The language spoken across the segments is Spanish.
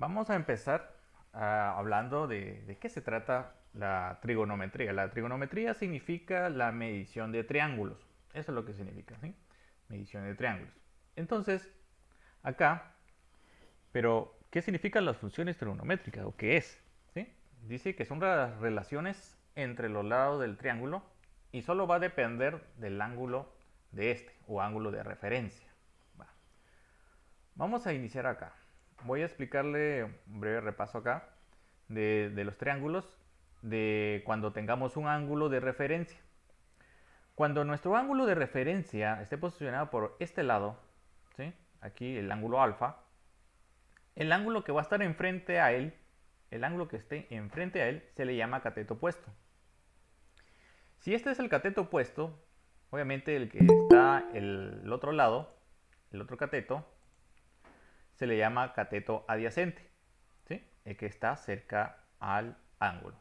Vamos a empezar hablando de qué se trata la trigonometría. La trigonometría significa la medición de triángulos. Eso es lo que significa, ¿sí? Medición de triángulos. Entonces, acá, pero ¿qué significan las funciones trigonométricas o qué es? ¿Sí? Dice que son las relaciones entre los lados del triángulo y solo va a depender del ángulo de este o ángulo de referencia. Va. Vamos a iniciar acá. Voy a explicarle un breve repaso acá de los triángulos de cuando tengamos un ángulo de referencia. Cuando nuestro ángulo de referencia esté posicionado por este lado, ¿sí? Aquí el ángulo alfa, el ángulo que va a estar enfrente a él, el ángulo que esté enfrente a él, se le llama cateto opuesto. Si este es el cateto opuesto, obviamente el que está el otro lado, el otro cateto, se le llama cateto adyacente, ¿sí? El que está cerca al ángulo.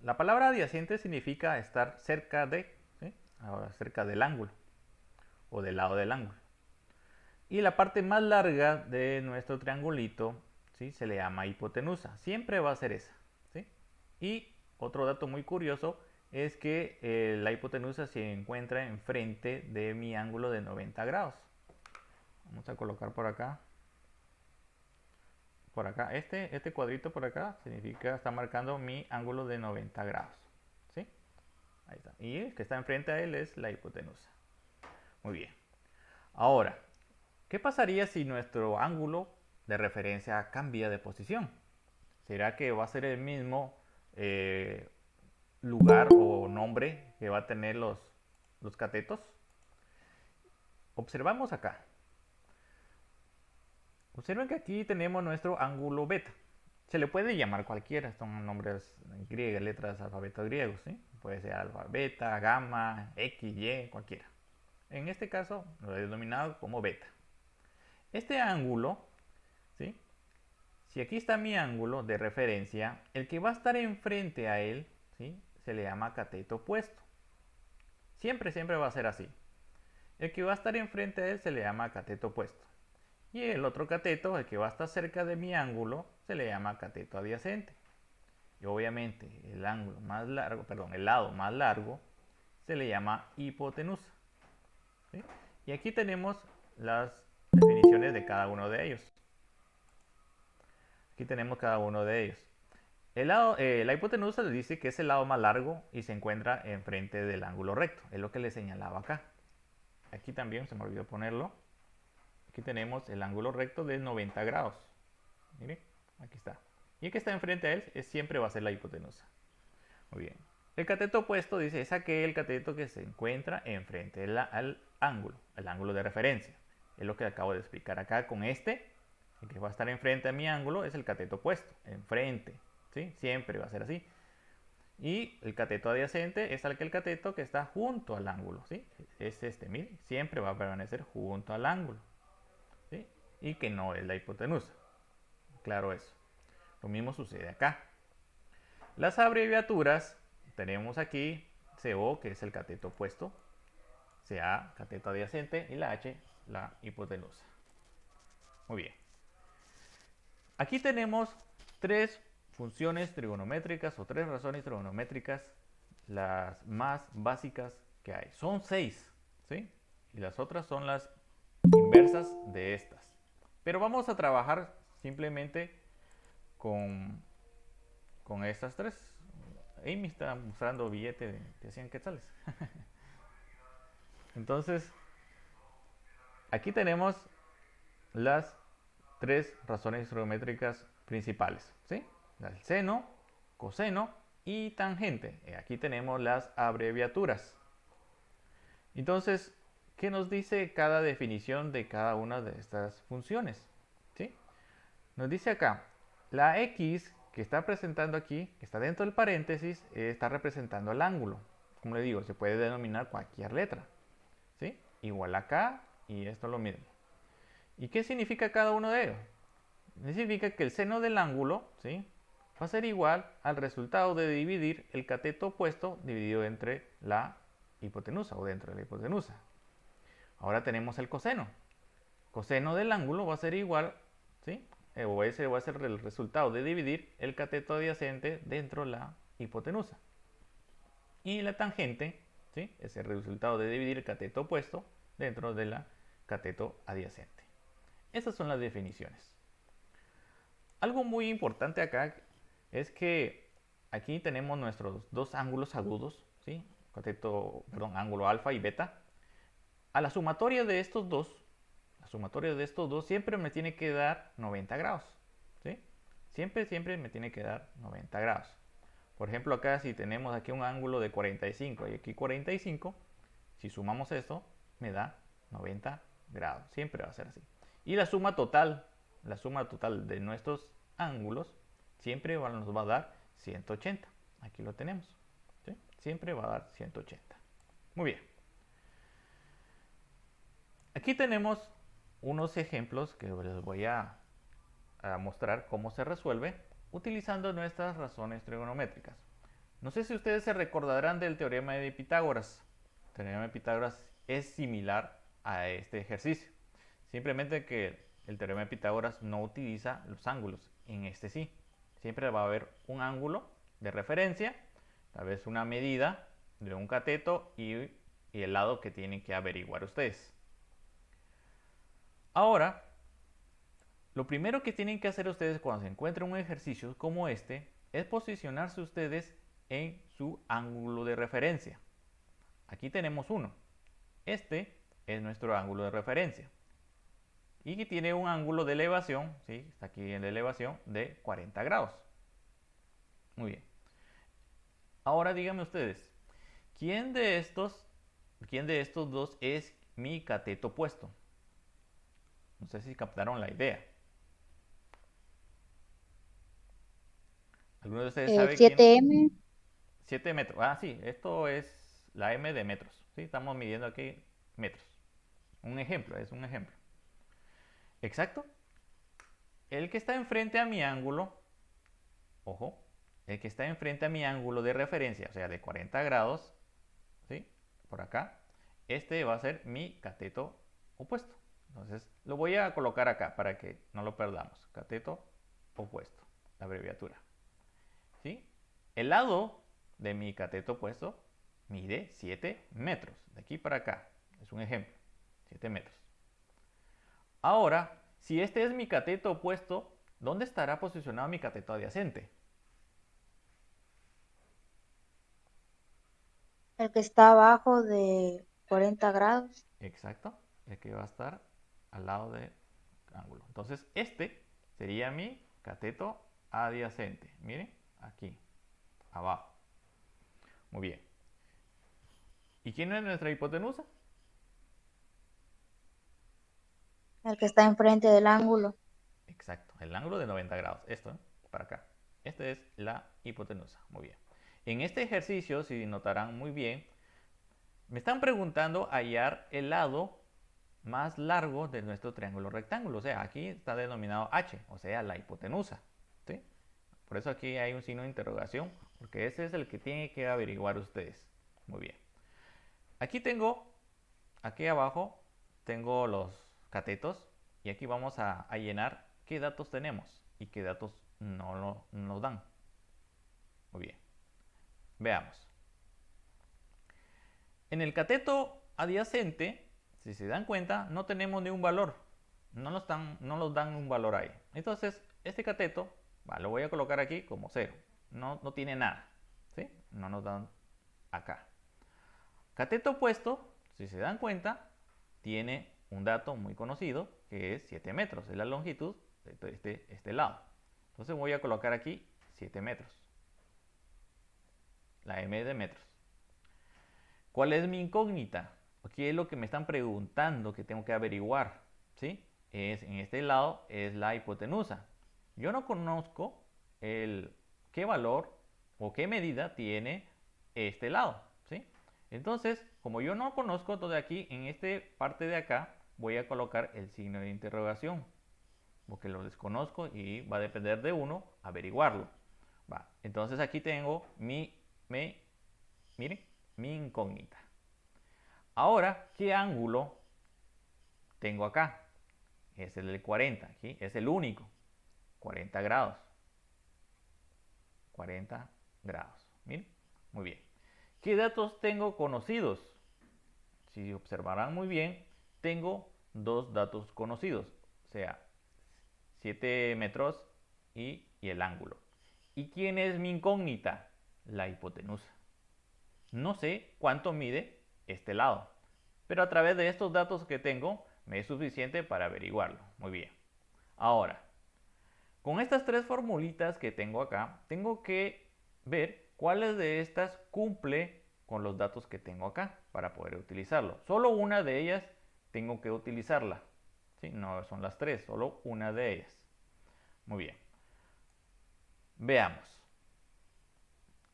La palabra adyacente significa estar cerca de, ¿sí? Cerca del ángulo o del lado del ángulo. Y la parte más larga de nuestro triangulito, ¿sí? Se le llama hipotenusa. Siempre va a ser esa, ¿sí? Y otro dato muy curioso es que la hipotenusa se encuentra enfrente de mi ángulo de 90 grados. Vamos a colocar por acá, este cuadrito por acá significa, está marcando mi ángulo de 90 grados, ¿sí? Ahí está. Y el que está enfrente a él es la hipotenusa. Muy bien. Ahora, ¿qué pasaría si nuestro ángulo de referencia cambia de posición? ¿Será que va a ser el mismo eh, lugar o nombre que va a tener los catetos? Observamos acá. Observen que aquí tenemos nuestro ángulo beta. Se le puede llamar cualquiera, son nombres griegas, letras alfabetos griegos, ¿sí? Puede ser alfa, beta, gamma, x, y, cualquiera. En este caso lo he denominado como beta. Este ángulo, ¿sí? Si aquí está mi ángulo de referencia, el que va a estar enfrente a él, ¿sí? Se le llama cateto opuesto. Siempre, siempre va a ser así. El que va a estar enfrente a él se le llama cateto opuesto. Y el otro cateto, el que va a estar cerca de mi ángulo, se le llama cateto adyacente. Y obviamente el ángulo más largo, perdón, el lado más largo se le llama hipotenusa, ¿sí? Y aquí tenemos las definiciones de cada uno de ellos. Aquí tenemos cada uno de ellos. La hipotenusa le dice que es el lado más largo y se encuentra enfrente del ángulo recto. Es lo que le señalaba acá. Aquí también se me olvidó ponerlo. Aquí tenemos el ángulo recto de 90 grados. Miren, aquí está. Y el que está enfrente a él siempre va a ser la hipotenusa. Muy bien. El cateto opuesto dice es aquel cateto que se encuentra enfrente al ángulo, el ángulo de referencia. Es lo que acabo de explicar acá con este. El que va a estar enfrente a mi ángulo es el cateto opuesto, enfrente. ¿Sí? Siempre va a ser así. Y el cateto adyacente es aquel cateto que está junto al ángulo. ¿Sí? Es este, miren, siempre va a permanecer junto al ángulo. ¿Sí? Y que no es la hipotenusa. Claro eso. Lo mismo sucede acá. Las abreviaturas tenemos aquí CO, que es el cateto opuesto, CA, cateto adyacente, y la H, la hipotenusa. Muy bien. Aquí tenemos tres funciones trigonométricas o tres razones trigonométricas, las más básicas que hay. Son seis, ¿sí? Y las otras son las inversas de estas. Pero vamos a trabajar simplemente con, con estas tres. Amy está mostrando billete de 100 quetzales. Entonces, aquí tenemos las tres razones geométricas principales, ¿sí? El seno, coseno y tangente. Aquí tenemos las abreviaturas. Entonces, ¿qué nos dice cada definición de cada una de estas funciones? ¿Sí? Nos dice acá, la x que está presentando aquí, que está dentro del paréntesis, está representando el ángulo. Como le digo, se puede denominar cualquier letra, ¿sí? Igual acá y esto es lo mismo. ¿Y qué significa cada uno de ellos? Significa que el seno del ángulo, ¿sí? Va a ser igual al resultado de dividir el cateto opuesto dividido entre la hipotenusa o dentro de la hipotenusa. Ahora tenemos el coseno. Coseno del ángulo va a ser igual, ¿sí? o ese va a ser el resultado de dividir el cateto adyacente dentro de la hipotenusa. Y la tangente, ¿sí?, es el resultado de dividir el cateto opuesto dentro de la cateto adyacente. Esas son las definiciones. Algo muy importante acá es que aquí tenemos nuestros dos ángulos agudos, ¿sí?, ángulo alfa y beta. A la sumatoria de estos dos, siempre me tiene que dar 90 grados, ¿sí? Siempre me tiene que dar 90 grados. Por ejemplo, acá si tenemos aquí un ángulo de 45 y aquí 45, si sumamos esto, me da 90 grados. Siempre va a ser así. Y la suma total de nuestros ángulos siempre nos va a dar 180. Aquí lo tenemos, ¿sí? Siempre va a dar 180. Muy bien. Aquí tenemos unos ejemplos que les voy a mostrar cómo se resuelve utilizando nuestras razones trigonométricas. No sé si ustedes se recordarán del teorema de Pitágoras. El teorema de Pitágoras es similar a este ejercicio. Simplemente que el teorema de Pitágoras no utiliza los ángulos. En este sí. Siempre va a haber un ángulo de referencia, tal vez una medida de un cateto y el lado que tienen que averiguar ustedes. Ahora, lo primero que tienen que hacer ustedes cuando se encuentren un ejercicio como este es posicionarse ustedes en su ángulo de referencia. Aquí tenemos uno. Este es nuestro ángulo de referencia. Y que tiene un ángulo de elevación, ¿sí?, está aquí en la elevación, de 40 grados. Muy bien. Ahora díganme ustedes, ¿quién de estos dos es mi cateto opuesto? No sé si captaron la idea. ¿Alguno de ustedes El sabe quién? 7M. 7 metros. Ah, sí, esto es la M de metros. ¿Sí? Estamos midiendo aquí metros. Un ejemplo, es un ejemplo. Exacto. El que está enfrente a mi ángulo, ojo, el que está enfrente a mi ángulo de referencia, o sea, de 40 grados, ¿sí?, por acá, este va a ser mi cateto opuesto. Entonces, lo voy a colocar acá para que no lo perdamos. Cateto opuesto, la abreviatura. ¿Sí? El lado de mi cateto opuesto mide 7 metros. De aquí para acá. Es un ejemplo. 7 metros. Ahora, si este es mi cateto opuesto, ¿dónde estará posicionado mi cateto adyacente? El que está abajo de 40 grados. Exacto. El que va a estar al lado del ángulo. Entonces, este sería mi cateto adyacente. Miren, aquí, abajo. Muy bien. ¿Y quién es nuestra hipotenusa? El que está enfrente del ángulo. Exacto, el ángulo de 90 grados. Esto, ¿eh?, para acá. Esta es la hipotenusa. Muy bien. En este ejercicio, si notarán muy bien, me están preguntando hallar el lado más largo de nuestro triángulo rectángulo. O sea, aquí está denominado H, o sea, la hipotenusa. ¿Sí? Por eso aquí hay un signo de interrogación, porque ese es el que tienen que averiguar ustedes. Muy bien. Aquí abajo, tengo los catetos y aquí vamos a llenar qué datos tenemos y qué datos no nos dan. Muy bien. Veamos. En el cateto adyacente, si se dan cuenta, no tenemos ni un valor. No nos dan un valor ahí. Entonces, este cateto, lo voy a colocar aquí como 0. No tiene nada. ¿Sí? No nos dan acá. Cateto opuesto, si se dan cuenta, tiene un dato muy conocido que es 7 metros. Es la longitud de este lado. Entonces voy a colocar aquí 7 metros. La M de metros. ¿Cuál es mi incógnita? ¿Qué es lo que me están preguntando que tengo que averiguar? ¿Sí? En este lado es la hipotenusa. Yo no conozco qué valor o qué medida tiene este lado. ¿Sí? Entonces, como yo no conozco, entonces aquí en esta parte de acá voy a colocar el signo de interrogación, porque lo desconozco y va a depender de uno averiguarlo. Entonces aquí tengo miren, mi incógnita. Ahora, ¿qué ángulo tengo acá? Es el del 40, ¿sí? Es el único. 40 grados. 40 grados. Miren, muy bien. ¿Qué datos tengo conocidos? Si observarán muy bien, tengo dos datos conocidos, o sea, 7 metros y el ángulo. ¿Y quién es mi incógnita? La hipotenusa. No sé cuánto mide este lado, pero a través de estos datos que tengo me es suficiente para averiguarlo. Muy bien. Ahora, con estas tres formulitas que tengo acá, tengo que ver cuáles de estas cumple con los datos que tengo acá para poder utilizarlo. Solo una de ellas tengo que utilizarla. ¿Sí? No son las tres, solo una de ellas. Muy bien. Veamos.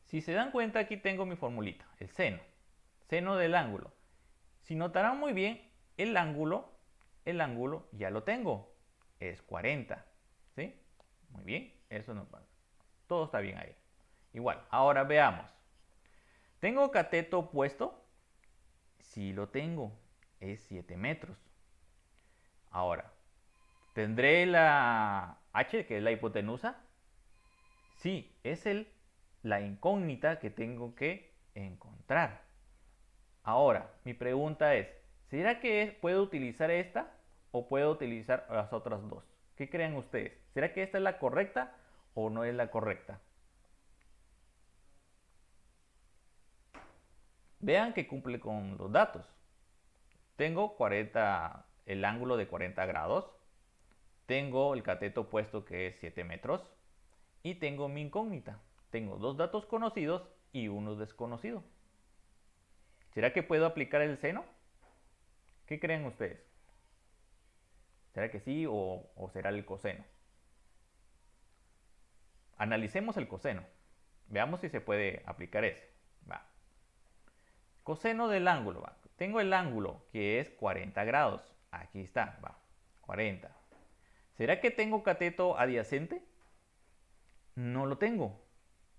Si se dan cuenta, aquí tengo mi formulita, el seno. Seno del ángulo. Si notarán muy bien, el ángulo ya lo tengo. Es 40. ¿Sí? Muy bien, eso no pasa. Todo está bien ahí. Igual, ahora veamos. ¿Tengo cateto opuesto? Sí lo tengo. Es 7 metros. Ahora, ¿tendré la H, que es la hipotenusa? Sí, es la incógnita que tengo que encontrar. Ahora, mi pregunta es, ¿será que puedo utilizar esta o puedo utilizar las otras dos? ¿Qué creen ustedes? ¿Será que esta es la correcta o no es la correcta? Vean que cumple con los datos. Tengo el ángulo de 40 grados, tengo el cateto opuesto que es 7 metros y tengo mi incógnita. Tengo dos datos conocidos y uno desconocido. ¿Será que puedo aplicar el seno? ¿Qué creen ustedes? ¿Será que sí o será el coseno? Analicemos el coseno. Veamos si se puede aplicar ese. Va. Coseno del ángulo. Va. Tengo el ángulo que es 40 grados. Aquí está. Va. 40. ¿Será que tengo cateto adyacente? No lo tengo.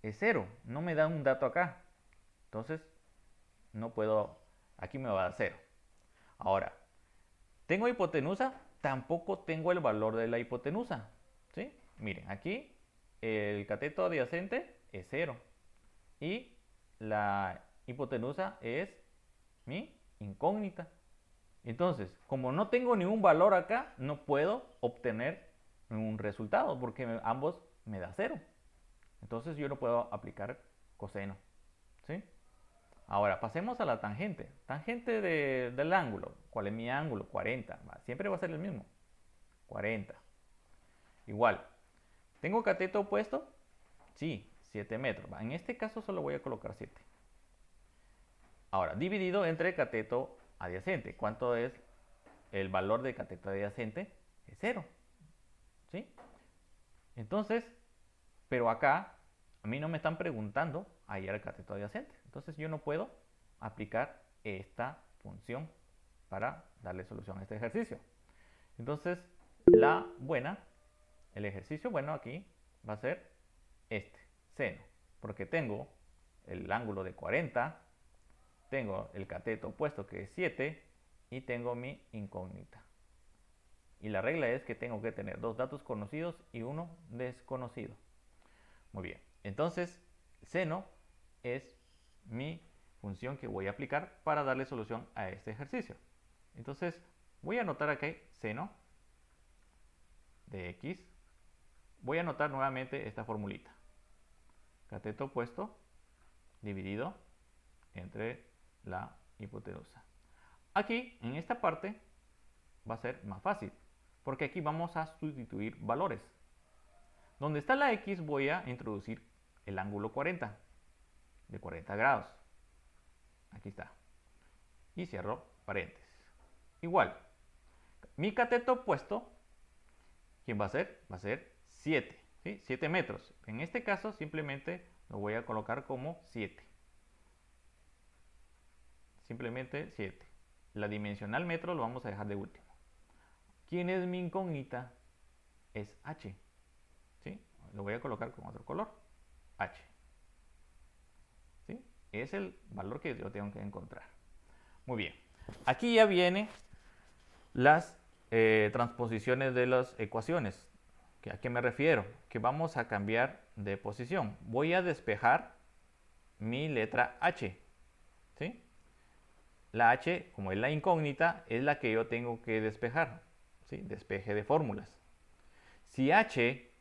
Es 0. No me da un dato acá. Entonces, no puedo. Aquí me va a dar 0. Ahora, ¿tengo hipotenusa? Tampoco tengo el valor de la hipotenusa. ¿Sí? Miren, aquí el cateto adyacente es 0. Y la hipotenusa es mi incógnita. Entonces, como no tengo ningún valor acá, no puedo obtener un resultado porque ambos me da 0. Entonces yo no puedo aplicar coseno. ¿Sí? Ahora, pasemos a la tangente. Tangente del ángulo. ¿Cuál es mi ángulo? 40. Siempre va a ser el mismo. 40. Igual. ¿Tengo cateto opuesto? Sí, 7 metros. En este caso solo voy a colocar 7. Ahora, dividido entre cateto adyacente. ¿Cuánto es el valor de cateto adyacente? Es 0. ¿Sí? Entonces, pero acá a mí no me están preguntando hallar el cateto adyacente. Entonces yo no puedo aplicar esta función para darle solución a este ejercicio. Entonces, el ejercicio bueno aquí va a ser este, seno, porque tengo el ángulo de 40, tengo el cateto opuesto que es 7 y tengo mi incógnita. Y la regla es que tengo que tener dos datos conocidos y uno desconocido. Muy bien, entonces seno es mi función que voy a aplicar para darle solución a este ejercicio. Entonces voy a anotar aquí seno de x. Voy a anotar nuevamente esta formulita. Cateto opuesto dividido entre la hipotenusa. Aquí, en esta parte, va a ser más fácil, porque aquí vamos a sustituir valores. Donde está la x voy a introducir el ángulo 40, de 40 grados. Aquí está. Y cierro paréntesis. Igual, mi cateto opuesto, ¿quién va a ser? Va a ser 7, ¿sí? 7 metros. En este caso simplemente lo voy a colocar como 7. Simplemente 7. La dimensional metro lo vamos a dejar de último. ¿Quién es mi incógnita? Es h. ¿Sí? Lo voy a colocar con otro color. H. ¿Sí? Es el valor que yo tengo que encontrar. Muy bien. Aquí ya vienen las transposiciones de las ecuaciones ¿A qué me refiero? Que vamos a cambiar de posición. Voy a despejar mi letra H. ¿Sí? La H, como es la incógnita, es la que yo tengo que despejar. ¿Sí? Despeje de fórmulas. Si H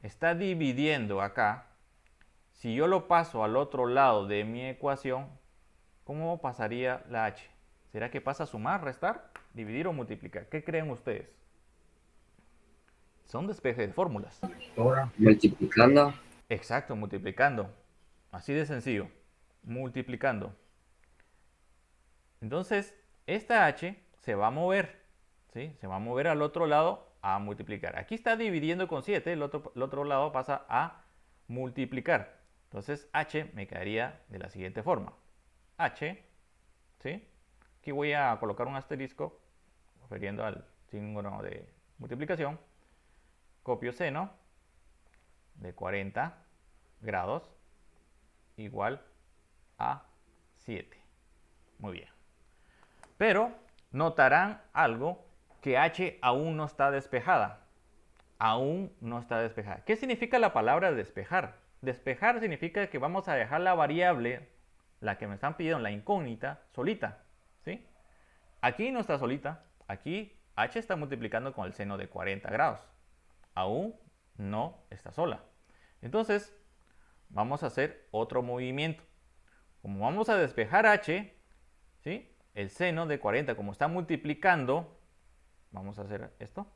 está dividiendo acá, si yo lo paso al otro lado de mi ecuación, ¿cómo pasaría la H? ¿Será que pasa a sumar, restar, dividir o multiplicar? ¿Qué creen ustedes? Son despejes de fórmulas. Multiplicando. Exacto, multiplicando. Así de sencillo. Multiplicando. Entonces, esta H se va a mover. ¿Sí? Se va a mover al otro lado a multiplicar. Aquí está dividiendo con 7. El otro lado pasa a multiplicar. Entonces, H me quedaría de la siguiente forma. H, ¿sí? Aquí voy a colocar un asterisco refiriendo al signo de multiplicación. Copio seno de 40 grados igual a 7. Muy bien. Pero notarán algo, que H aún no está despejada. Aún no está despejada. ¿Qué significa la palabra despejar? Despejar significa que vamos a dejar la variable, la que me están pidiendo, la incógnita, solita. ¿Sí? Aquí no está solita. Aquí H está multiplicando con el seno de 40 grados. Aún no está sola. Entonces, vamos a hacer otro movimiento. Como vamos a despejar H, ¿sí? El seno de 40, como está multiplicando, vamos a hacer esto.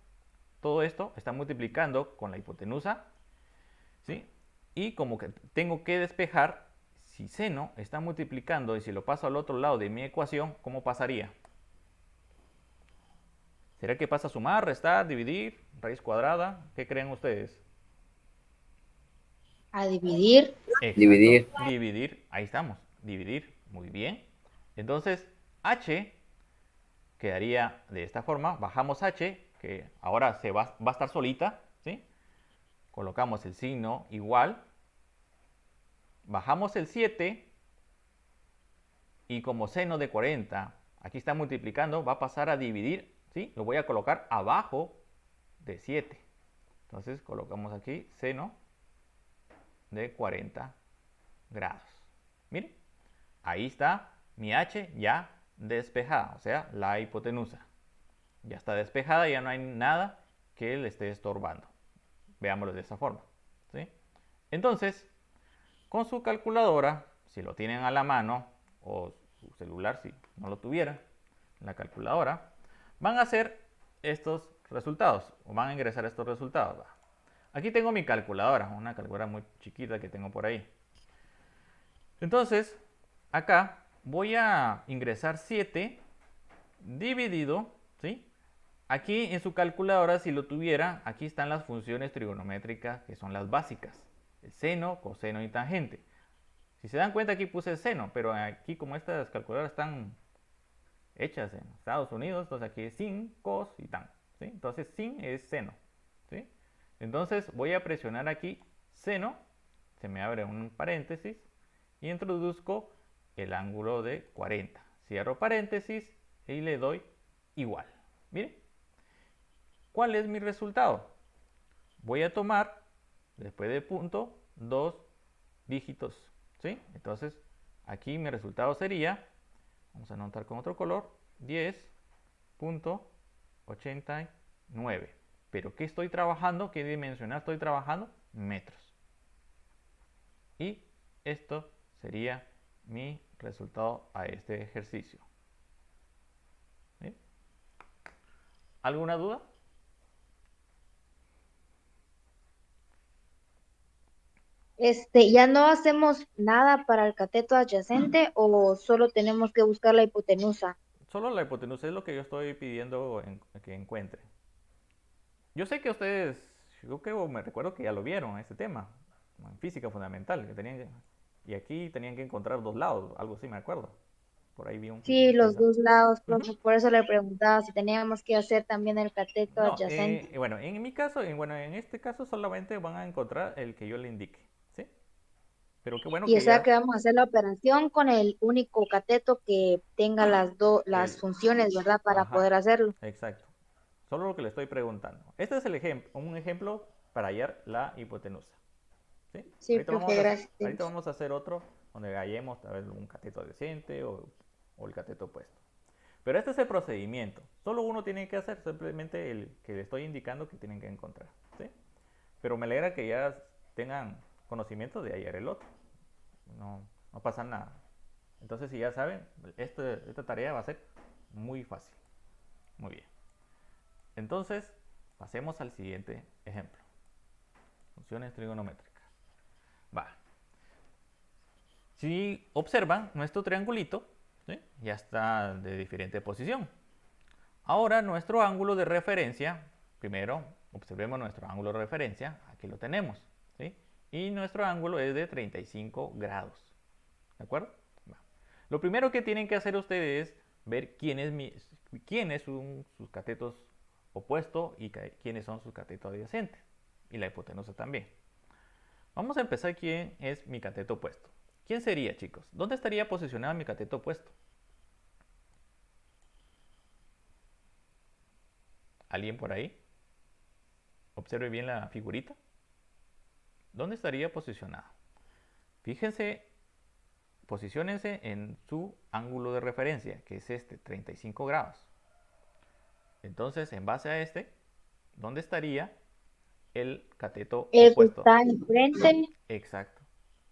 Todo esto está multiplicando con la hipotenusa, ¿sí? Y como que tengo que despejar, si seno está multiplicando y si lo paso al otro lado de mi ecuación, ¿cómo pasaría? ¿Será que pasa a sumar, restar, dividir, raíz cuadrada? ¿Qué creen ustedes? A dividir. Exacto. Dividir. Dividir, ahí estamos. Dividir, muy bien. Entonces, H quedaría de esta forma. Bajamos H, que ahora va a estar solita, ¿sí? Colocamos el signo igual. Bajamos el 7 y como seno de 40, aquí está multiplicando, va a pasar a dividir, ¿sí? Lo voy a colocar abajo de 7. Entonces colocamos aquí seno de 40 grados. Miren, ahí está mi H ya despejada, o sea, la hipotenusa. Ya está despejada, ya no hay nada que le esté estorbando. Veámoslo de esa forma. ¿Sí? Entonces, con su calculadora, si lo tienen a la mano, o su celular si no lo tuviera, la calculadora, van a hacer estos resultados, o van a ingresar estos resultados. Aquí tengo mi calculadora, una calculadora muy chiquita que tengo por ahí. Entonces, acá voy a ingresar 7 dividido, ¿sí? Aquí en su calculadora, si lo tuviera, aquí están las funciones trigonométricas que son las básicas. El seno, coseno y tangente. Si se dan cuenta, aquí puse el seno, pero aquí como estas calculadoras están hechas en Estados Unidos, entonces aquí es sin, cos y tan. ¿Sí? Entonces sin es seno. ¿Sí? Entonces voy a presionar aquí seno, se me abre un paréntesis y introduzco el ángulo de 40. Cierro paréntesis y le doy igual. Miren, ¿cuál es mi resultado? Voy a tomar, después del punto, 2 dígitos. ¿Sí? Entonces, aquí mi resultado sería, vamos a anotar con otro color, 10.89. ¿Pero qué estoy trabajando? ¿Qué dimensional estoy trabajando? Metros. Y esto sería mi resultado a este ejercicio. ¿Sí? ¿Alguna duda? ¿Ya no hacemos nada para el cateto adyacente o solo tenemos que buscar la hipotenusa? Solo la hipotenusa es lo que yo estoy pidiendo que encuentre. Yo sé que ustedes, yo creo, me recuerdo que ya lo vieron, este tema, en física fundamental, que tenían y aquí tenían que encontrar dos lados, algo así me acuerdo. Por ahí vi un Sí, los pensamiento. dos lados, Ujú. profe. Por eso le preguntaba si teníamos que hacer también el cateto No, adyacente. bueno, en mi caso, bueno, en este caso solamente van a encontrar el que yo le indique, ¿sí? Pero qué bueno Y o que sea ya que vamos a hacer la operación con el único cateto que tenga las el, funciones, ¿verdad? Para ajá, poder hacerlo. exacto. Solo lo que le estoy preguntando. Este es un ejemplo para hallar la hipotenusa. ¿Sí? Sí, Ahorita, profe, gracias. ahorita vamos a hacer otro donde hallemos tal vez un cateto adyacente o el cateto opuesto. Pero este es el procedimiento. Solo uno tiene que hacer, simplemente el que le estoy indicando que tienen que encontrar. ¿Sí? Pero me alegra que ya tengan conocimiento de hallar el otro. No pasa nada. Entonces, si ya saben, esta tarea va a ser muy fácil. Muy bien. Entonces, pasemos al siguiente ejemplo. Funciones trigonométricas. Va. Si observan, nuestro triangulito, ¿sí?, ya está de diferente posición. Ahora, nuestro ángulo de referencia, primero observemos nuestro ángulo de referencia, aquí lo tenemos, ¿sí? Y nuestro ángulo es de 35 grados. ¿De acuerdo? Va. Lo primero que tienen que hacer ustedes es ver quiénes son sus catetos opuestos y quiénes son sus catetos adyacentes. Y la hipotenusa también. Vamos a empezar quién es mi cateto opuesto. ¿Quién sería, chicos? ¿Dónde estaría posicionado mi cateto opuesto? ¿Alguien por ahí? Observe bien la figurita. ¿Dónde estaría posicionado? Fíjense, posiciónense en su ángulo de referencia, que es este, 35 grados. Entonces, en base a este, ¿dónde estaría el cateto El que opuesto? está enfrente. Exacto.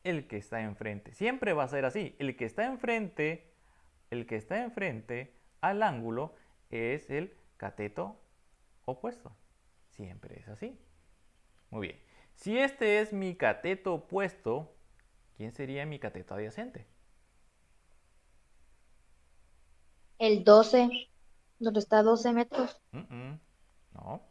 El que está enfrente. Siempre va a ser así. El que está enfrente al ángulo es el cateto opuesto. Siempre es así. Muy bien. Si este es mi cateto opuesto, ¿quién sería mi cateto adyacente? El 12, donde está a 12 metros. No.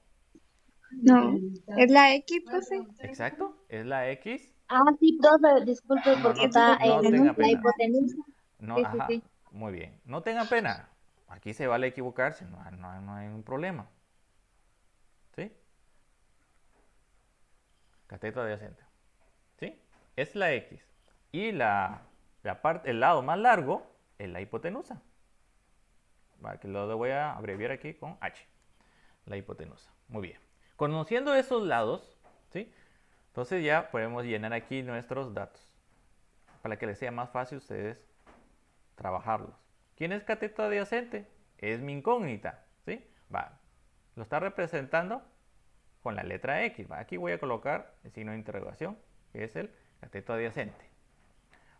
No, es la X, profe. Exacto. Es la X. Ah, sí, profe, disculpe, No, porque está no en tenga la pena. hipotenusa. No, Sí, sí, ajá. sí. Muy bien. No tengan pena. Aquí se vale equivocarse. No hay un problema. ¿Sí? Cateto adyacente. ¿Sí? Es la X. Y el lado más largo es la hipotenusa. Vale, que lo voy a abreviar aquí con H. La hipotenusa. Muy bien. Conociendo esos lados, ¿sí?, entonces ya podemos llenar aquí nuestros datos para que les sea más fácil a ustedes trabajarlos. ¿Quién es cateto adyacente? Es mi incógnita, ¿sí? Va. Lo está representando con la letra X. ¿Va? Aquí voy a colocar el signo de interrogación, que es el cateto adyacente.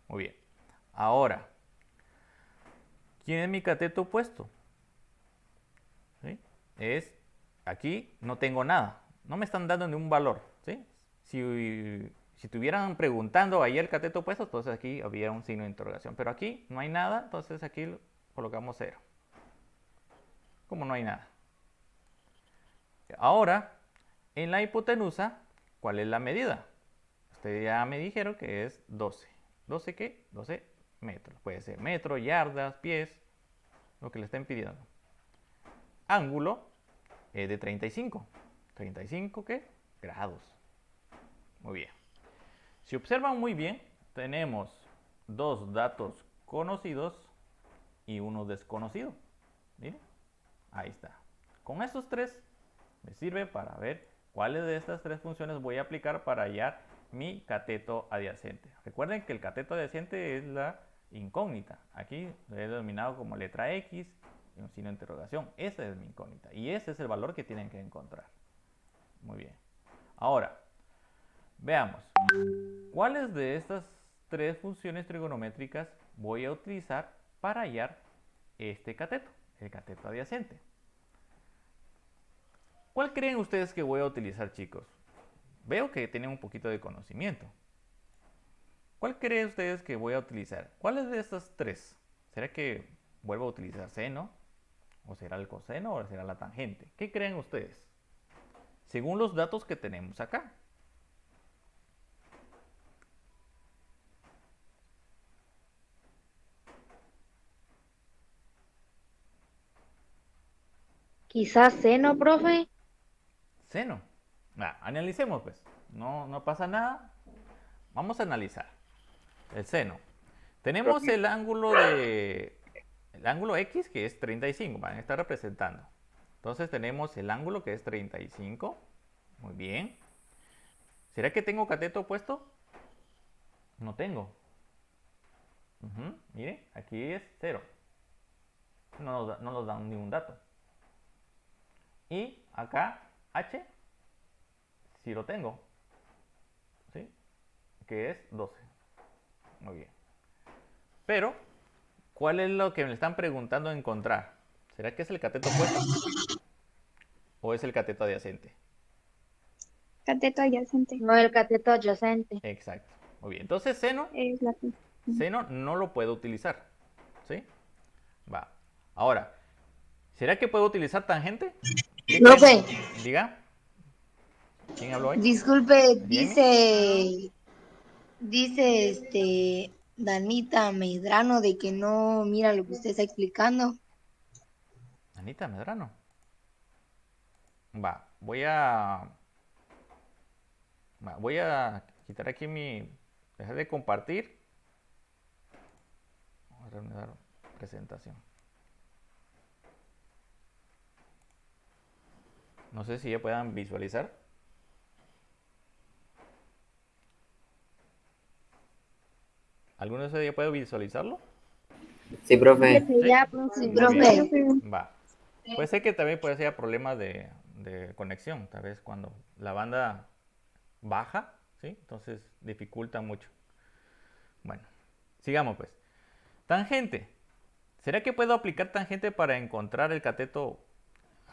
Muy bien. Ahora, ¿quién es mi cateto opuesto? ¿Sí? Aquí no tengo nada. No me están dando ningún valor. ¿Sí? Si estuvieran preguntando ahí el cateto opuesto, entonces aquí había un signo de interrogación. Pero aquí no hay nada, entonces aquí colocamos 0. Como no hay nada. Ahora, en la hipotenusa, ¿cuál es la medida? Ustedes ya me dijeron que es 12. ¿12 qué? 12 metros. Puede ser metros, yardas, pies, lo que le estén pidiendo. Ángulo es de 35. ¿35 qué? Grados. Muy bien. Si observan muy bien, tenemos dos datos conocidos y uno desconocido. Miren, ahí está. Con estos tres me sirve para ver cuáles de estas tres funciones voy a aplicar para hallar mi cateto adyacente. Recuerden que el cateto adyacente es la incógnita. Aquí lo he denominado como letra X y un signo de interrogación. Esa es mi incógnita y ese es el valor que tienen que encontrar. Muy bien. Ahora, veamos. ¿Cuáles de estas tres funciones trigonométricas voy a utilizar para hallar este cateto, el cateto adyacente? ¿Cuál creen ustedes que voy a utilizar, chicos? Veo que tienen un poquito de conocimiento. ¿Cuál creen ustedes que voy a utilizar? ¿Cuáles de estas tres? ¿Será que vuelvo a utilizar seno? ¿O será el coseno? ¿O será la tangente? ¿Qué creen ustedes? Según los datos que tenemos acá. Quizás seno, profe. Seno. Analicemos pues. No pasa nada. Vamos a analizar. El seno. Tenemos el ángulo X, que es 35, van a estar representando. Entonces tenemos el ángulo que es 35. Muy bien. ¿Será que tengo cateto opuesto? No tengo. Mire, aquí es 0. No nos dan ningún dato. Y acá h sí lo tengo. ¿Sí? Que es 12. Muy bien. Pero, ¿cuál es lo que me están preguntando encontrar? ¿Será que es el cateto opuesto? ¿O es el cateto adyacente? Cateto adyacente. No el cateto adyacente. Exacto. Muy bien. Entonces, seno Es la Seno no lo puedo utilizar. ¿Sí? Va. Ahora, ¿será que puedo utilizar tangente? ¿Qué Profe, creen? Diga. ¿Quién habló ahí? disculpe, Dígame. dice Danita Medrano de que no mira lo que usted está explicando. Anita Medrano. Va. Voy a quitar aquí dejar de compartir. Vamos a reanudar presentación. No sé si ya puedan visualizar. ¿Alguno de ustedes ya puede visualizarlo? Sí, profe. ¿Sí? Ya, Sí, Muy profe. bien. Va. Puede ser que también puede ser problemas de conexión, tal vez cuando la banda baja, ¿sí? Entonces dificulta mucho. Bueno, sigamos pues. Tangente. ¿Será que puedo aplicar tangente para encontrar el cateto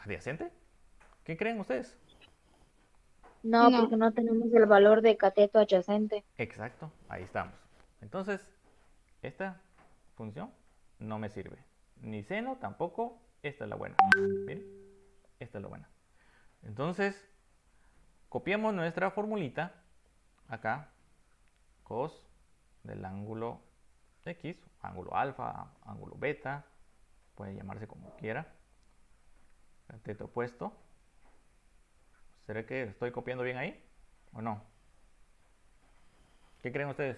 adyacente? ¿Qué creen ustedes? no, No. porque no tenemos el valor de cateto adyacente. Exacto, ahí estamos. Entonces, esta función no me sirve. Ni seno tampoco. Esta es la buena. Miren, esta es la buena. Entonces, copiamos nuestra formulita acá. Cos del ángulo X, ángulo alfa, ángulo beta, puede llamarse como quiera. Cateto opuesto. ¿Será que estoy copiando bien ahí? ¿O no? ¿Qué creen ustedes?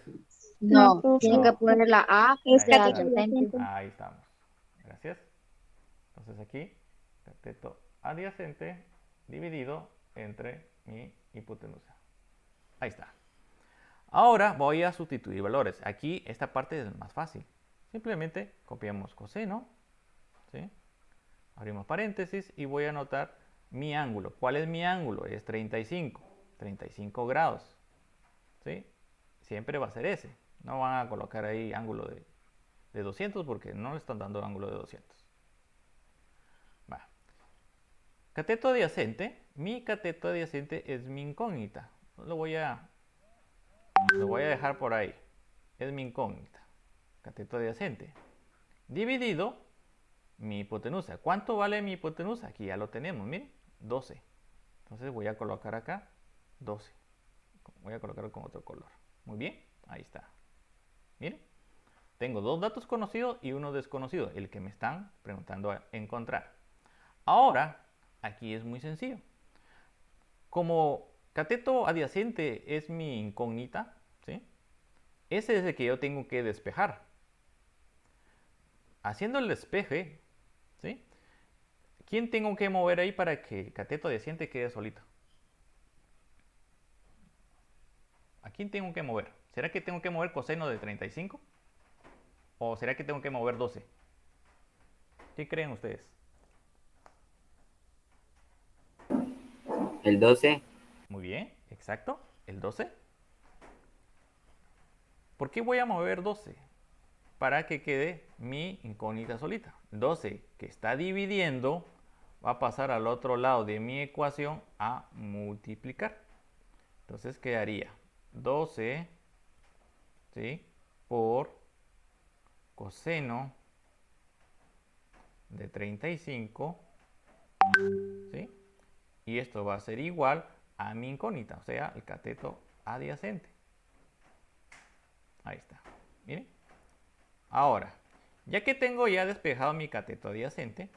No, No, profe. tiene que poner la A Es de Ahí está. cateto adyacente. adyacente. Ahí estamos. Gracias. Entonces aquí, cateto adyacente dividido entre mi hipotenusa. Ahí está. Ahora voy a sustituir valores. Aquí esta parte es más fácil. Simplemente copiamos coseno, ¿sí? Abrimos paréntesis y voy a anotar mi ángulo. ¿Cuál es mi ángulo? Es 35 grados, ¿sí? Siempre va a ser ese. No van a colocar ahí ángulo de 200 porque no le están dando ángulo de 200. Va. Cateto adyacente. Mi cateto adyacente es mi incógnita. Lo voy a dejar por ahí. Es mi incógnita. Cateto adyacente. Dividido mi hipotenusa. ¿Cuánto vale mi hipotenusa? Aquí ya lo tenemos, miren, 12. Entonces voy a colocar acá 12. Voy a colocarlo con otro color. Muy bien, ahí está. Miren, tengo dos datos conocidos y uno desconocido, el que me están preguntando a encontrar. Ahora, aquí es muy sencillo. Como cateto adyacente es mi incógnita, ¿sí? Ese es el que yo tengo que despejar. Haciendo el despeje, ¿sí? ¿Quién tengo que mover ahí para que el cateto adyacente quede solito? ¿A quién tengo que mover? ¿Será que tengo que mover coseno de 35? ¿O será que tengo que mover 12? ¿Qué creen ustedes? El 12. Muy bien, exacto, el 12. ¿Por qué voy a mover 12? Para que quede mi incógnita solita. 12 que está dividiendo va a pasar al otro lado de mi ecuación a multiplicar. Entonces quedaría 12, ¿sí?, por coseno de 35, ¿sí? Y esto va a ser igual a mi incógnita, o sea, el cateto adyacente. Ahí está. Miren. Ahora, ya que tengo ya despejado mi cateto adyacente,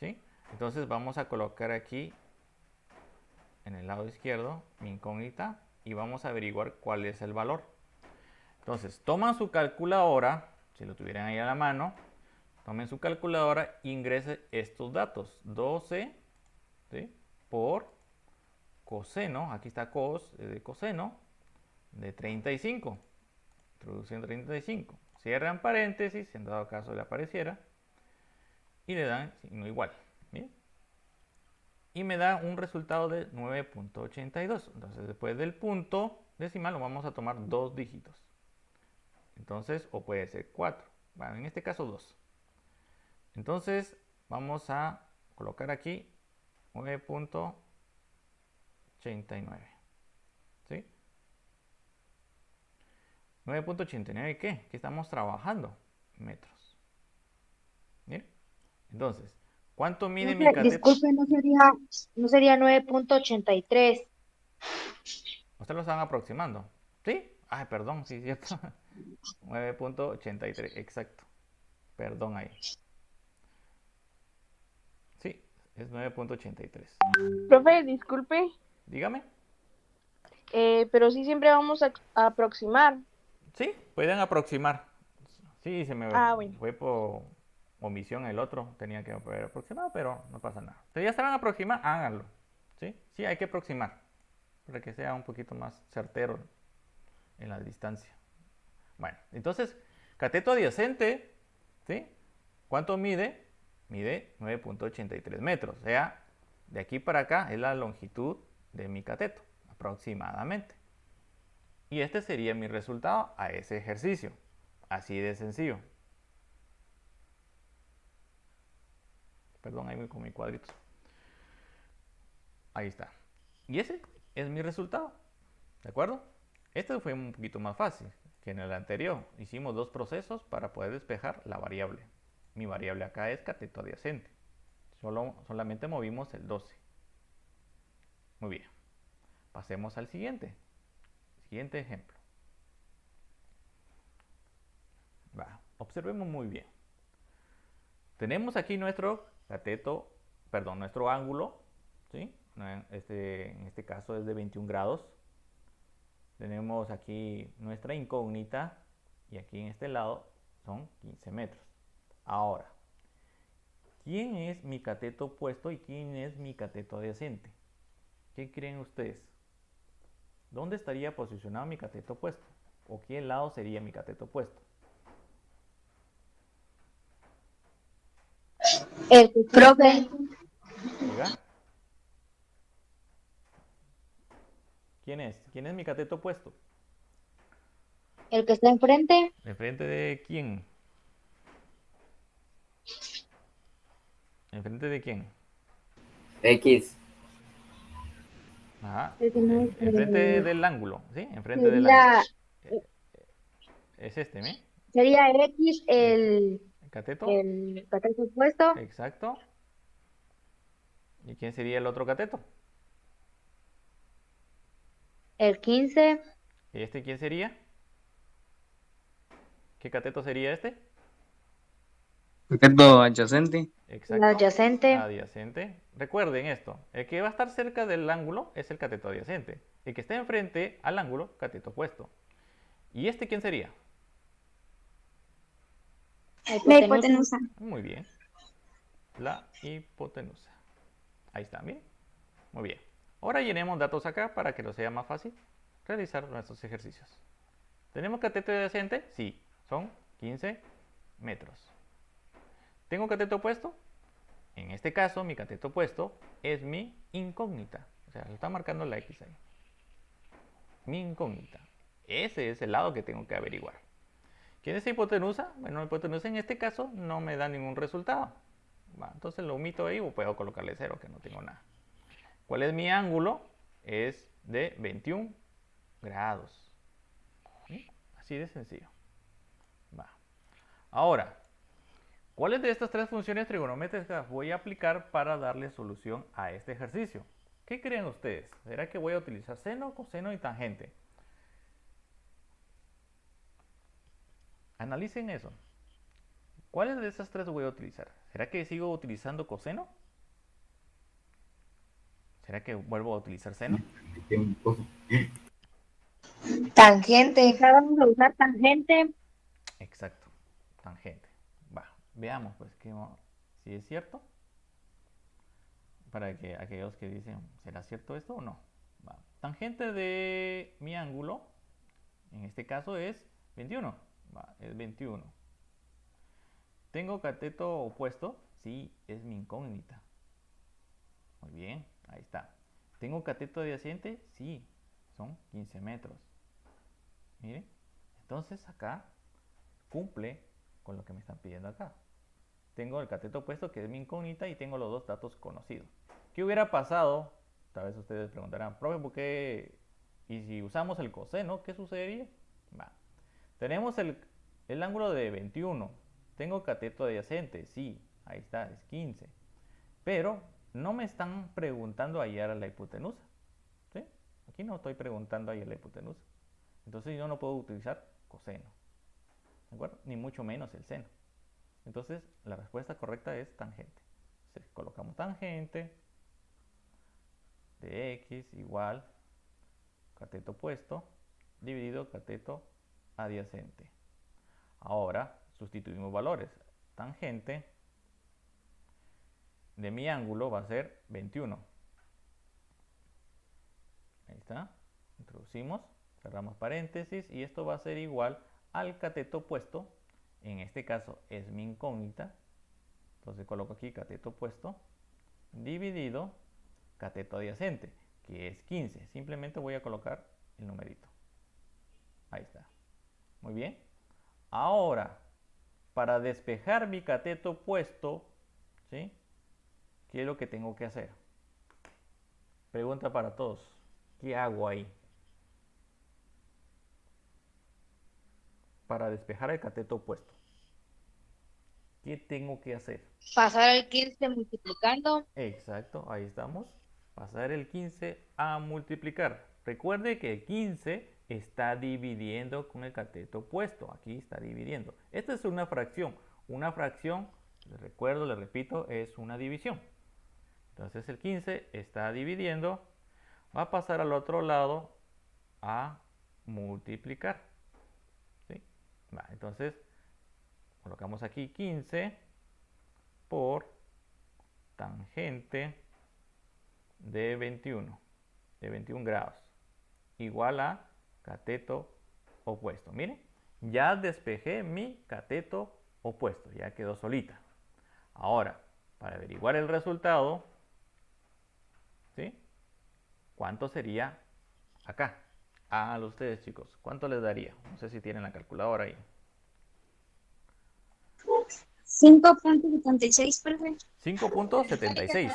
¿sí?, entonces vamos a colocar aquí en el lado izquierdo mi incógnita y vamos a averiguar cuál es el valor. Entonces, toman su calculadora, si lo tuvieran ahí a la mano, tomen su calculadora e ingresen estos datos. 12, ¿sí?, por coseno, aquí está cos de coseno de 35. Introducción 35. Cierran paréntesis, en dado caso le apareciera, y le dan signo igual. ¿Bien? Y me da un resultado de 9.82. Entonces, después del punto decimal, lo vamos a tomar dos dígitos. Entonces, o puede ser 4. Bueno, en este caso 2. Entonces, vamos a colocar aquí 9.89. ¿Sí? 9.89, ¿qué? ¿Qué estamos trabajando? Metros. ¿Bien? Entonces, ¿cuánto mide mi cateto? Disculpe, no sería 9.83. Ustedes lo están aproximando. ¿Sí? Ay, perdón, sí, cierto. 9.83, exacto. Perdón ahí. Sí, es 9.83. Profe, disculpe, Dígame. pero sí siempre vamos a aproximar. Sí, pueden aproximar. Sí, se me Bueno. fue por omisión el otro. Tenía que haber aproximado, pero no pasa nada. Ustedes ya saben aproximar, háganlo. ¿Sí? Sí, hay que aproximar. Para que sea un poquito más certero en la distancia. Bueno, entonces, cateto adyacente, ¿sí? ¿Cuánto mide? Mide 9.83 metros. O sea, de aquí para acá es la longitud de mi cateto, aproximadamente. Y este sería mi resultado a ese ejercicio. Así de sencillo. Perdón, ahí voy con mi cuadrito. Ahí está. Y ese es mi resultado. ¿De acuerdo? Este fue un poquito más fácil que en el anterior. Hicimos dos procesos para poder despejar la variable. Mi variable acá es cateto adyacente. Solamente movimos el 12. Muy bien. Pasemos al siguiente. Siguiente ejemplo. Observemos muy bien. Tenemos aquí nuestro cateto, perdón, nuestro ángulo, ¿sí? En este caso es de 21 grados. Tenemos aquí nuestra incógnita y aquí en este lado son 15 metros. Ahora, ¿quién es mi cateto opuesto y quién es mi cateto adyacente? ¿Qué creen ustedes? ¿Dónde estaría posicionado mi cateto opuesto? ¿O qué lado sería mi cateto opuesto? El que está Profe. enfrente, ¿Diga? ¿Quién es? ¿Quién es mi cateto opuesto? el que está enfrente, ¿De frente de quién? ¿Enfrente de quién? X. Ajá. el que no es, Enfrente del ángulo, ¿sí? Enfrente del ángulo. sería, Es este, ¿me? sería X El cateto. el cateto opuesto, Exacto. ¿Y quién sería el otro cateto? el 15, ¿Y este quién sería? ¿Qué cateto sería este? Cateto adyacente. el Exacto. adyacente, Adyacente. Recuerden esto. El que va a estar cerca del ángulo es el cateto adyacente. El que está enfrente al ángulo, cateto opuesto. ¿Y este quién sería? La hipotenusa. hipotenusa. Muy bien. La hipotenusa. Ahí está, bien. Muy bien. Ahora llenemos datos acá para que nos sea más fácil realizar nuestros ejercicios. ¿Tenemos cateto adyacente? Sí, son 15 metros. ¿Tengo cateto opuesto? En este caso, mi cateto opuesto es mi incógnita. O sea, lo está marcando la X ahí. Mi incógnita. Ese es el lado que tengo que averiguar. ¿Quién es la hipotenusa? Bueno, la hipotenusa en este caso no me da ningún resultado. Entonces lo omito ahí o puedo colocarle 0, que no tengo nada. ¿Cuál es mi ángulo? Es de 21 grados. ¿Sí? Así de sencillo. Ahora, ¿cuáles de estas tres funciones trigonométricas voy a aplicar para darle solución a este ejercicio? ¿Qué creen ustedes? ¿Será que voy a utilizar seno, coseno y tangente? Analicen eso. ¿Cuáles de esas tres voy a utilizar? ¿Será que sigo utilizando coseno? ¿Será que vuelvo a utilizar seno? Tangente. Quizá vamos a usar tangente, Exacto, tangente. Veamos pues si es cierto. Para que aquellos que dicen, ¿será cierto esto o no? Tangente de mi ángulo, en este caso es 21. Es 21. ¿Tengo cateto opuesto? Sí, es mi incógnita. Muy bien, ahí está. ¿Tengo cateto adyacente? Sí, son 15 metros. Miren, entonces acá cumple con lo que me están pidiendo acá. Tengo el cateto opuesto, que es mi incógnita, y tengo los dos datos conocidos. ¿Qué hubiera pasado? Tal vez ustedes preguntarán, profe, ¿por qué? ¿Y si usamos el coseno, qué sucedería? Va. Tenemos el ángulo de 21. Tengo cateto adyacente, sí, ahí está, es 15. Pero no me están preguntando hallar la hipotenusa. ¿Sí? Aquí no estoy preguntando hallar la hipotenusa. Entonces yo no puedo utilizar coseno. ¿De acuerdo? Ni mucho menos el seno. Entonces la respuesta correcta es tangente. Entonces colocamos tangente de x igual cateto opuesto dividido cateto adyacente. Ahora sustituimos valores. Tangente de mi ángulo va a ser 21. Ahí está. Introducimos, cerramos paréntesis y esto va a ser igual al cateto opuesto. En este caso es mi incógnita. Entonces coloco aquí cateto opuesto dividido cateto adyacente, que es 15. Simplemente voy a colocar el numerito. Ahí está. Muy bien. Ahora, para despejar mi cateto opuesto, ¿sí? ¿Qué es lo que tengo que hacer? Pregunta para todos. ¿Qué hago ahí? Para despejar el cateto opuesto. ¿Qué tengo que hacer? Pasar el 15 multiplicando. Exacto, ahí estamos. Pasar el 15 a multiplicar. Recuerde que el 15 está dividiendo con el cateto opuesto. Aquí está dividiendo. Esta es una fracción. Una fracción, les recuerdo, les repito, es una división. Entonces el 15 está dividiendo. Va a pasar al otro lado a multiplicar. ¿Sí? Entonces colocamos aquí 15 por tangente de 21 grados igual a cateto opuesto. Miren, ya despejé mi cateto opuesto, ya quedó solita. Ahora, para averiguar el resultado, ¿sí? ¿Cuánto sería acá? A ustedes, chicos, ¿cuánto les daría? No sé si tienen la calculadora ahí. 5.76, profe. 5.76.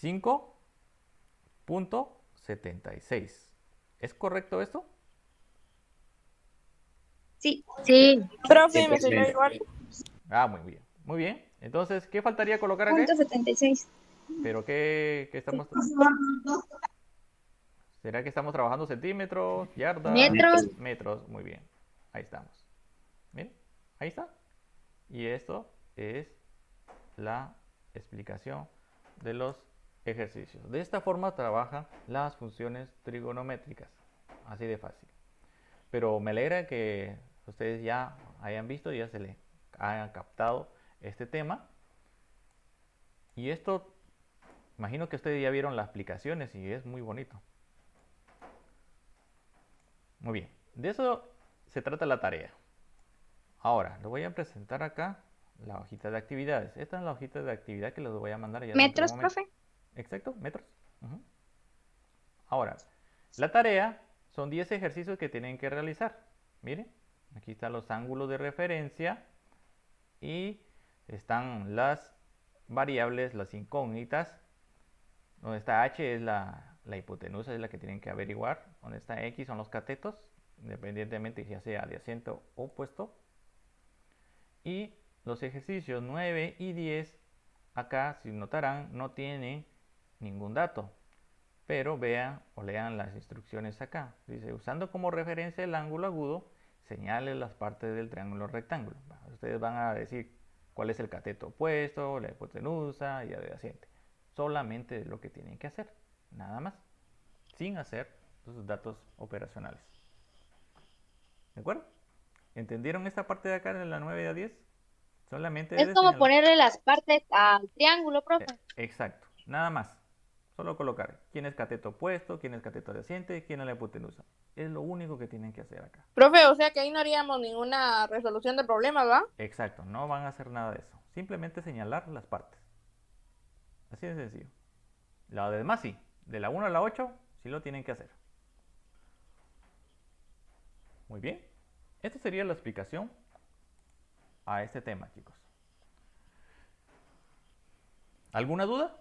5.76. ¿Es correcto esto? Sí. Sí, Profe, me salió igual. Ah, muy bien. Muy bien. Entonces, ¿qué faltaría colocar acá? Punto 76. ¿Pero qué estamos? ¿Será que estamos trabajando centímetros, yardas, metros. metros? Muy bien. Ahí estamos. Miren, ahí está. Y esto es la explicación de los ejercicios. De esta forma trabajan las funciones trigonométricas. Así de fácil. Pero me alegra que ustedes ya hayan visto, ya se les hayan captado este tema. Y esto, imagino que ustedes ya vieron las aplicaciones y es muy bonito. Muy bien, de eso se trata la tarea. Ahora, les voy a presentar acá la hojita de actividades. Esta es la hojita de actividad que les voy a mandar ya dentro de Metros, un momento. profe. Exacto, metros. Ahora, la tarea son 10 ejercicios que tienen que realizar. Miren, aquí están los ángulos de referencia y están las variables, las incógnitas. Donde está H es la hipotenusa, es la que tienen que averiguar. Donde está X son los catetos, independientemente si sea adyacente o opuesto. Y los ejercicios 9 y 10, acá, si notarán, no tienen ningún dato. Pero vean o lean las instrucciones acá. Dice, usando como referencia el ángulo agudo, señale las partes del triángulo rectángulo. Ustedes van a decir cuál es el cateto opuesto, la hipotenusa y adyacente. Solamente lo que tienen que hacer, nada más, sin hacer los datos operacionales. ¿De acuerdo? ¿Entendieron esta parte de acá de la 9 a 10? Solamente Es de como señalar. ponerle las partes al triángulo, profe. Exacto, nada más. Solo colocar quién es cateto opuesto, quién es cateto adyacente, quién es la hipotenusa. Es lo único que tienen que hacer acá. Profe, o sea que ahí no haríamos ninguna resolución de problemas, ¿va? Exacto, no van a hacer nada de eso. Simplemente señalar las partes. Así de sencillo. Lo demás sí. De la 1 a la 8 sí lo tienen que hacer. Muy bien. Esta sería la explicación a este tema, chicos. ¿Alguna duda?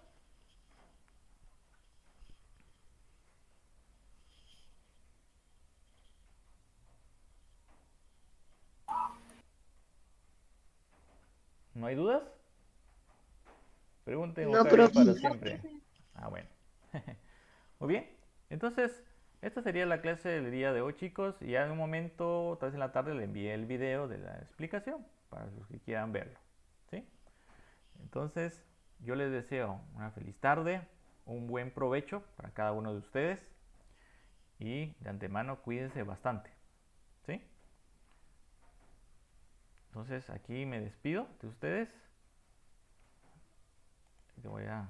¿No hay dudas? Pregunten No, o callen profe. para siempre. Ah, bueno. Muy bien. Entonces, esta sería la clase del día de hoy, chicos. Y ya en un momento, tal vez en la tarde, le envié el video de la explicación para los que quieran verlo. ¿Sí? Entonces, yo les deseo una feliz tarde, un buen provecho para cada uno de ustedes. Y de antemano, cuídense bastante. ¿Sí? Entonces, aquí me despido de ustedes. Te voy a